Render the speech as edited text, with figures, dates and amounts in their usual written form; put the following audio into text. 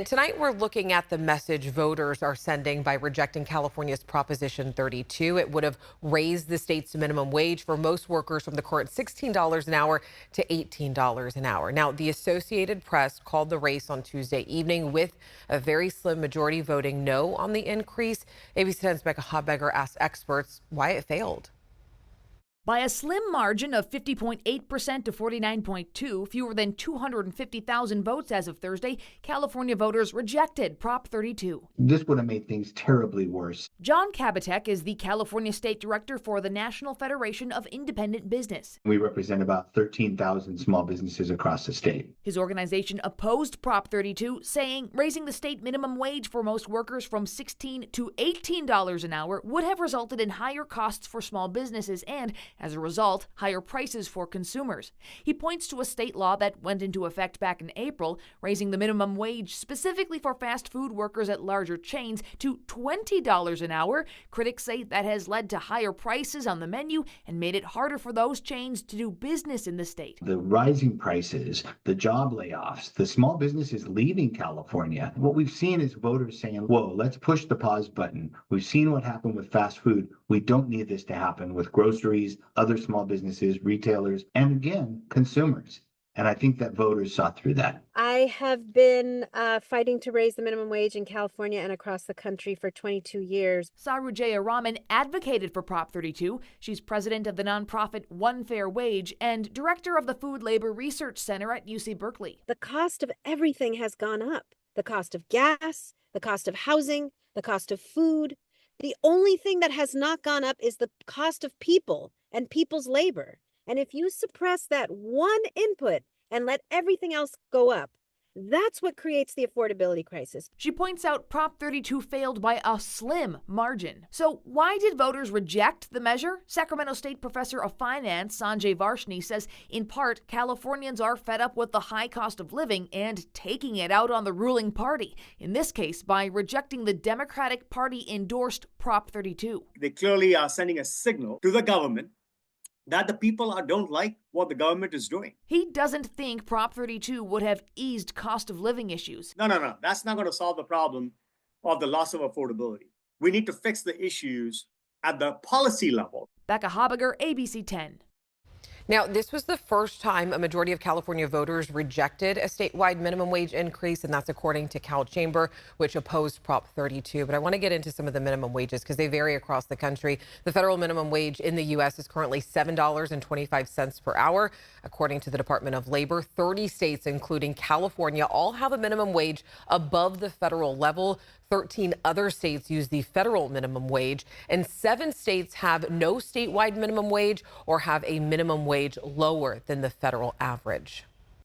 Tonight, we're looking at the message voters are sending by rejecting California's Proposition 32. It would have raised the state's minimum wage for most workers from the current $16 an hour to $18 an hour. Now, the Associated Press called the race on Tuesday evening with a very slim majority voting no on the increase. ABC 10's Becca Habegger asked experts why it failed. By a slim margin of 50.8% to 49.2%, fewer than 250,000 votes as of Thursday, California voters rejected Prop 32. This would have made things terribly worse. John Kabatek is the California State Director for the National Federation of Independent Business. We represent about 13,000 small businesses across the state. His organization opposed Prop 32, saying raising the state minimum wage for most workers from $16 to $18 an hour would have resulted in higher costs for small businesses and, as a result, higher prices for consumers. He points to a state law that went into effect back in April, raising the minimum wage specifically for fast food workers at larger chains to $20 an hour. Critics say that has led to higher prices on the menu and made it harder for those chains to do business in the state. The rising prices, the job layoffs, the small businesses leaving California. What we've seen is voters saying, whoa, let's push the pause button. We've seen what happened with fast food. We don't need this to happen with groceries, other small businesses, retailers, and again, consumers. And I think that voters saw through that. I have been fighting to raise the minimum wage in California and across the country for 22 years. Sarujaya Raman advocated for Prop 32. She's president of the nonprofit One Fair Wage and director of the Food Labor Research Center at UC Berkeley. The cost of everything has gone up. The cost of gas, the cost of housing, the cost of food. The only thing that has not gone up is the cost of people and people's labor. And if you suppress that one input and let everything else go up, that's what creates the affordability crisis. She points out Prop 32 failed by a slim margin. So why did voters reject the measure? Sacramento State Professor of Finance Sanjay Varshney says, in part, Californians are fed up with the high cost of living and taking it out on the ruling party. In this case, by rejecting the Democratic Party-endorsed Prop 32. They clearly are sending a signal to the government that the people don't like what the government is doing. He doesn't think Prop 32 would have eased cost of living issues. No. That's not going to solve the problem of the loss of affordability. We need to fix the issues at the policy level. Becca Habegger, ABC 10. Now, this was the first time a majority of California voters rejected a statewide minimum wage increase, and that's according to Cal Chamber, which opposed Prop 32. But I want to get into some of the minimum wages because they vary across the country. The federal minimum wage in the U.S. is currently $7.25 per hour. According to the Department of Labor, 30 states, including California, all have a minimum wage above the federal level. 13 other states use the federal minimum wage, and 7 states have no statewide minimum wage or have a minimum wage lower than the federal average.